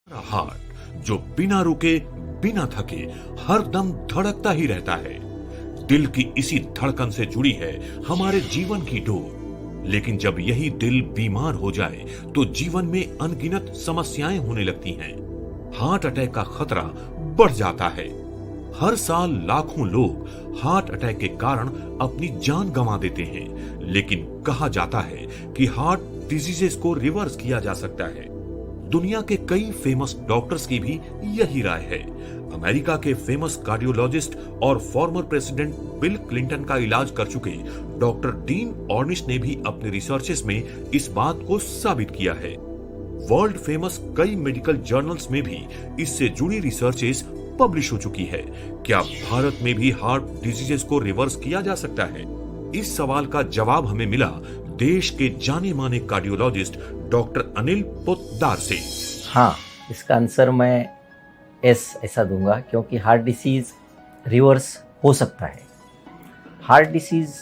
Heart जो बिना रुके बिना थके हर दम धड़कता ही रहता है। दिल की इसी धड़कन से जुड़ी है हमारे जीवन की डोर। लेकिन जब यही दिल बीमार हो जाए तो जीवन में अनगिनत समस्याएं होने लगती हैं। हार्ट अटैक का खतरा बढ़ जाता है। हर साल लाखों लोग हार्ट अटैक के कारण अपनी जान गंवा देते हैं। लेकिन कहा जाता है कि हार्ट डिजीजेस को रिवर्स किया जा सकता है। दुनिया के कई फेमस डॉक्टर्स की भी यही राय है। अमेरिका के फेमस कार्डियोलॉजिस्ट और फॉर्मर प्रेसिडेंट बिल क्लिंटन का इलाज कर चुके डॉक्टर डीन ऑर्निश ने भी अपने रिसर्चेस में इस बात को साबित किया है। वर्ल्ड फेमस कई मेडिकल जर्नल्स में भी इससे जुड़ी रिसर्चेस पब्लिश हो चुकी है। क्या भारत में भी हार्ट डिजीजेस को रिवर्स किया जा सकता है? इस सवाल का जवाब हमें मिला देश के जाने माने कार्डियोलॉजिस्ट डॉक्टर अनिल पोद्दार से। हाँ, इसका आंसर मैं ऐसा दूंगा, क्योंकि हार्ट डिसीज रिवर्स हो सकता है। हार्ट डिसीज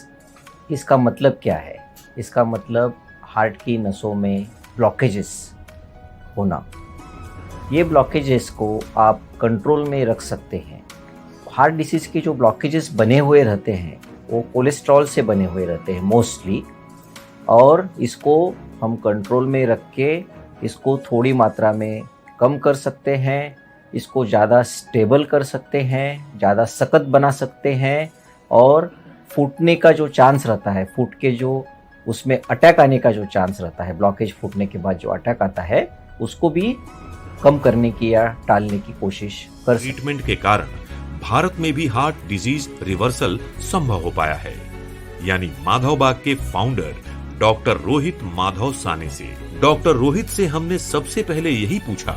इसका मतलब क्या है? इसका मतलब हार्ट की नसों में ब्लॉकेजेस होना। ये ब्लॉकेजेस को आप कंट्रोल में रख सकते हैं। हार्ट डिसीज के जो ब्लॉकेजेस बने हुए रहते हैं वो कोलेस्ट्रॉल से बने हुए रहते हैं मोस्टली, और इसको हम कंट्रोल में रख के इसको थोड़ी मात्रा में कम कर सकते हैं, इसको ज़्यादा स्टेबल कर सकते हैं, ज़्यादा सख्त बना सकते हैं, और फूटने का जो चांस रहता है, फूट के जो उसमें अटैक आने का जो चांस रहता है, ब्लॉकेज फूटने के बाद जो अटैक आता है उसको भी कम करने की या टालने की कोशिश कर सकते हैं। ट्रीटमेंट के कारण भारत में भी हार्ट डिजीज रिवर्सल संभव हो पाया है। यानी माधवबाग के फाउंडर डॉक्टर रोहित माधव साने से। डॉक्टर रोहित से हमने सबसे पहले यही पूछा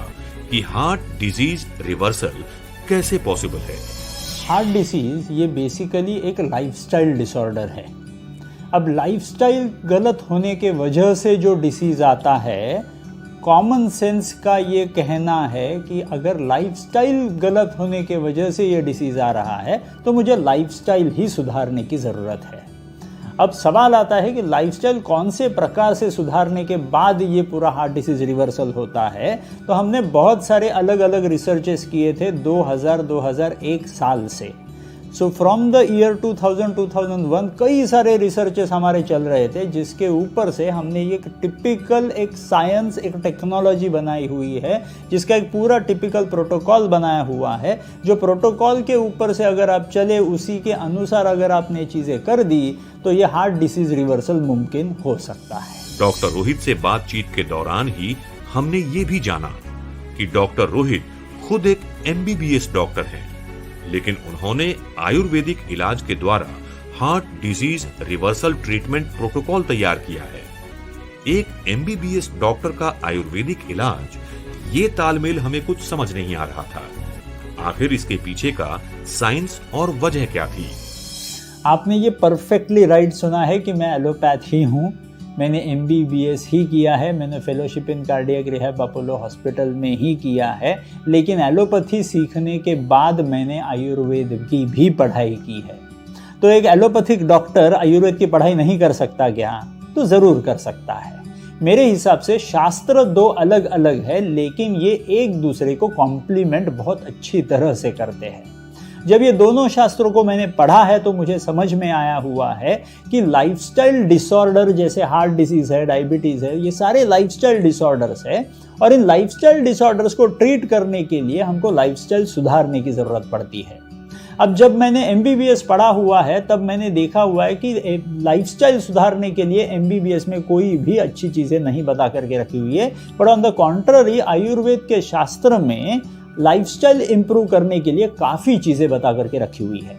कि हार्ट डिजीज रिवर्सल कैसे पॉसिबल है। हार्ट डिसीज ये बेसिकली एक लाइफस्टाइल डिसऑर्डर है। अब लाइफस्टाइल गलत होने के वजह से जो डिसीज आता है, कॉमन सेंस का ये कहना है कि अगर लाइफस्टाइल गलत होने के वजह से ये डिसीज आ रहा है तो मुझे लाइफस्टाइल ही सुधारने की ज़रूरत है। अब सवाल आता है कि लाइफस्टाइल कौन से प्रकार से सुधारने के बाद ये पूरा हार्ट डिसीज रिवर्सल होता है। तो हमने बहुत सारे अलग अलग रिसर्चेस किए थे 2001 साल से। सो फ्रॉम द ईयर 2001 कई सारे रिसर्चेस हमारे चल रहे थे, जिसके ऊपर से हमने एक टिपिकल एक साइंस, एक टेक्नोलॉजी बनाई हुई है, जिसका एक पूरा टिपिकल प्रोटोकॉल बनाया हुआ है। जो प्रोटोकॉल के ऊपर से अगर आप चले, उसी के अनुसार अगर आपने चीज़ें कर दी तो ये हार्ट डिसीज रिवर्सल मुमकिन हो सकता है। डॉक्टर रोहित से बातचीत के दौरान ही हमने ये भी जाना कि डॉक्टर रोहित खुद एक MBBS डॉक्टर हैं, लेकिन उन्होंने आयुर्वेदिक इलाज के द्वारा heart disease reversal treatment protocol तैयार किया है। एक MBBS डॉक्टर का आयुर्वेदिक इलाज, ये तालमेल हमें कुछ समझ नहीं आ रहा था। आखिर इसके पीछे का साइंस और वजह क्या थी? आपने ये परफेक्टली राइट सुना है कि मैं एलोपैथ ही हूँ। मैंने MBBS ही किया है। मैंने fellowship in cardiac rehab Apollo hospital में ही किया है। लेकिन एलोपैथी सीखने के बाद मैंने आयुर्वेद की भी पढ़ाई की है। तो एक एलोपैथिक डॉक्टर आयुर्वेद की पढ़ाई नहीं कर सकता क्या? तो ज़रूर कर सकता है। मेरे हिसाब से शास्त्र दो अलग अलग है, लेकिन ये एक दूसरे को कॉम्प्लीमेंट बहुत अच्छी तरह से करते हैं। जब ये दोनों शास्त्रों को मैंने पढ़ा है तो मुझे समझ में आया हुआ है कि लाइफस्टाइल डिसऑर्डर जैसे हार्ट डिसीज है, डायबिटीज़ है, ये सारे लाइफस्टाइल डिसऑर्डर्स है, और इन लाइफस्टाइल डिसऑर्डर्स को ट्रीट करने के लिए हमको लाइफस्टाइल सुधारने की ज़रूरत पड़ती है। अब जब मैंने MBBS पढ़ा हुआ है तब मैंने देखा हुआ है कि लाइफस्टाइल सुधारने के लिए MBBS में कोई भी अच्छी चीज़ें नहीं बता करके रखी हुई है, but on the contrary Ayurveda के शास्त्र में लाइफस्टाइल इंप्रूव करने के लिए काफ़ी चीज़ें बता करके रखी हुई है।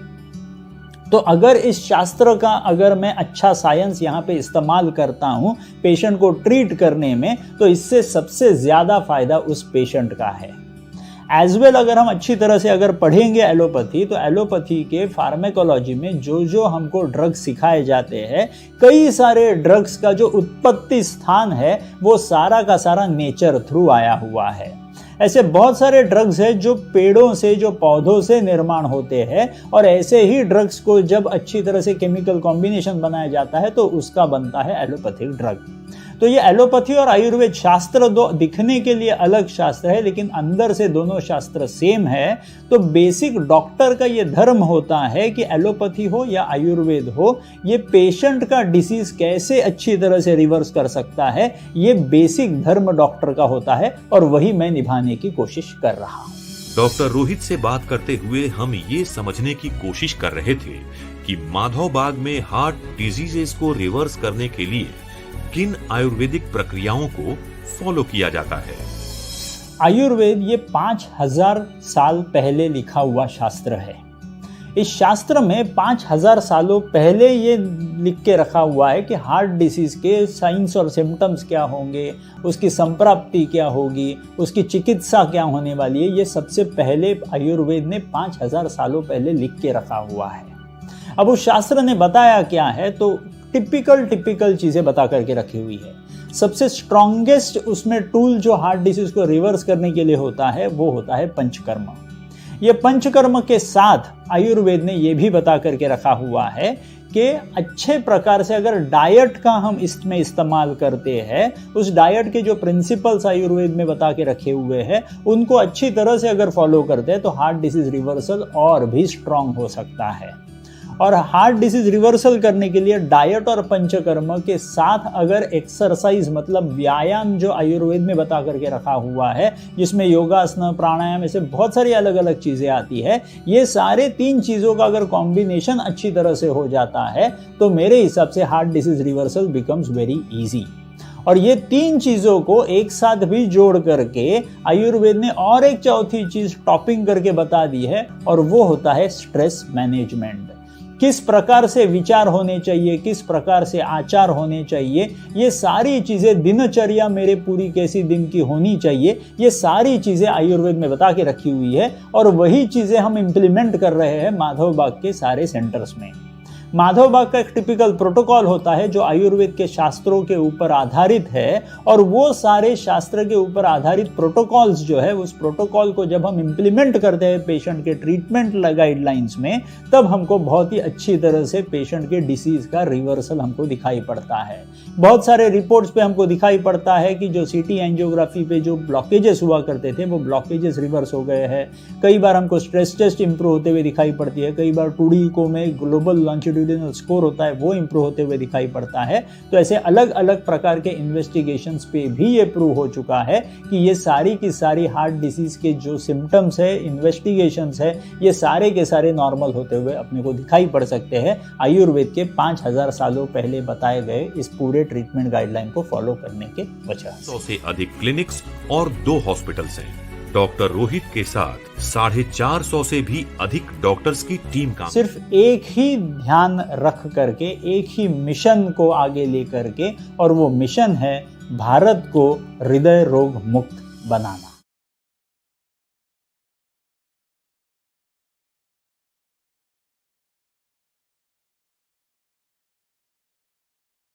तो अगर इस शास्त्र का अगर मैं अच्छा साइंस यहाँ पे इस्तेमाल करता हूँ पेशेंट को ट्रीट करने में, तो इससे सबसे ज़्यादा फायदा उस पेशेंट का है। एज वेल अगर हम अच्छी तरह से अगर पढ़ेंगे एलोपैथी, तो एलोपैथी के फार्मेकोलॉजी में जो हमको ड्रग्स सिखाए जाते हैं, कई सारे ड्रग्स का जो उत्पत्ति स्थान है वो सारा का सारा नेचर थ्रू आया हुआ है। ऐसे बहुत सारे ड्रग्स हैं जो पेड़ों से, जो पौधों से निर्माण होते हैं, और ऐसे ही ड्रग्स को जब अच्छी तरह से केमिकल कॉम्बिनेशन बनाया जाता है तो उसका बनता है एलोपैथिक ड्रग। तो ये एलोपैथी और आयुर्वेद शास्त्र दो दिखने के लिए अलग शास्त्र है, लेकिन अंदर से दोनों शास्त्र सेम है। तो बेसिक डॉक्टर का ये धर्म होता है कि एलोपैथी हो या आयुर्वेद हो, ये पेशेंट का डिसीज कैसे अच्छी तरह से रिवर्स कर सकता है, ये बेसिक धर्म डॉक्टर का होता है और वही मैं निभाने की कोशिश कर रहा हूं। डॉक्टर रोहित से बात करते हुए हम ये समझने की कोशिश कर रहे थे कि माधव बाग में हार्ट डिजीजेस को रिवर्स करने के लिए किन आयुर्वेदिक प्रक्रियाओं को फॉलो किया जाता है। आयुर्वेद ये 5000 साल पहले लिखा हुआ शास्त्र है। इस शास्त्र में 5000 सालों पहले ये लिख के रखा हुआ है कि हार्ट डिसीज के साइंस और सिम्टम्स क्या होंगे, उसकी संप्राप्ति क्या होगी, उसकी चिकित्सा क्या होने वाली है। ये सबसे पहले आयुर्वेद ने 5000 सालों पहले लिख के रखा हुआ है। अब उस शास्त्र ने बताया क्या है, तो टिपिकल चीज़ें बता करके रखी हुई है। सबसे स्ट्रॉन्गेस्ट उसमें टूल जो हार्ट डिसीज को रिवर्स करने के लिए होता है वो होता है पंचकर्म। ये पंचकर्म के साथ आयुर्वेद ने ये भी बता करके रखा हुआ है कि अच्छे प्रकार से अगर डाइट का हम इसमें इस्तेमाल करते हैं, उस डाइट के जो प्रिंसिपल्स आयुर्वेद में बता के रखे हुए हैं उनको अच्छी तरह से अगर फॉलो करते हैं तो हार्ट डिसीज रिवर्सल और भी स्ट्रांग हो सकता है। और हार्ट डिसीज रिवर्सल करने के लिए डाइट और पंचकर्म के साथ अगर एक्सरसाइज मतलब व्यायाम जो आयुर्वेद में बता करके रखा हुआ है, जिसमें योगासन प्राणायाम ऐसे बहुत सारी अलग अलग चीज़ें आती है, ये सारे 3 चीज़ों का अगर कॉम्बिनेशन अच्छी तरह से हो जाता है तो मेरे हिसाब से heart disease reversal becomes very easy. और ये 3 चीज़ों को एक साथ भी जोड़ करके आयुर्वेद ने और एक चौथी चीज़ टॉपिंग करके बता दी है, और वो होता है स्ट्रेस मैनेजमेंट। किस प्रकार से विचार होने चाहिए, किस प्रकार से आचार होने चाहिए, ये सारी चीज़ें, दिनचर्या मेरे पूरी कैसी दिन की होनी चाहिए, ये सारी चीज़ें आयुर्वेद में बता के रखी हुई है। और वही चीज़ें हम इम्प्लीमेंट कर रहे हैं माधव बाग के सारे सेंटर्स में। माधव बाग का एक टिपिकल प्रोटोकॉल होता है जो आयुर्वेद के शास्त्रों के ऊपर आधारित है, और वो सारे शास्त्र के ऊपर आधारित प्रोटोकॉल्स जो है, उस प्रोटोकॉल को जब हम इम्प्लीमेंट करते हैं पेशेंट के ट्रीटमेंट गाइडलाइंस में, तब हमको बहुत ही अच्छी तरह से पेशेंट के डिसीज का रिवर्सल हमको दिखाई पड़ता है। बहुत सारे रिपोर्ट्स पे हमको दिखाई पड़ता है कि जो सीटी एंजियोग्राफी पे जो ब्लॉकेजेस हुआ करते थे वो ब्लॉकेजेस रिवर्स हो गए हैं। कई बार हमको स्ट्रेस टेस्ट इंप्रूव होते हुए दिखाई पड़ती है, कई बार 2D इको में ग्लोबल लॉन्जिट्यूडिनल स्कोर होता है वो इंप्रूव होते हुए दिखाई पड़ता है। तो ऐसे अलग अलग प्रकार के इन्वेस्टिगेशंस पे भी ये प्रूव हो चुका है कि ये सारी की सारी हार्ट डिसीज के जो सिम्टम्स है, इन्वेस्टिगेशंस है, ये सारे के सारे नॉर्मल होते हुए अपने को दिखाई पड़ सकते हैं आयुर्वेद के 5000 सालों पहले बताए गए इस पूरे ट्रीटमेंट गाइडलाइन को फॉलो करने के वजह से। 100 से अधिक क्लिनिक्स और 2 हॉस्पिटल्स हैं। डॉक्टर रोहित के साथ 450 से भी अधिक डॉक्टर्स की टीम काम। सिर्फ एक ही ध्यान रख करके, एक ही मिशन को आगे ले करके, और वो मिशन है भारत को हृदय रोग मुक्त बनाना।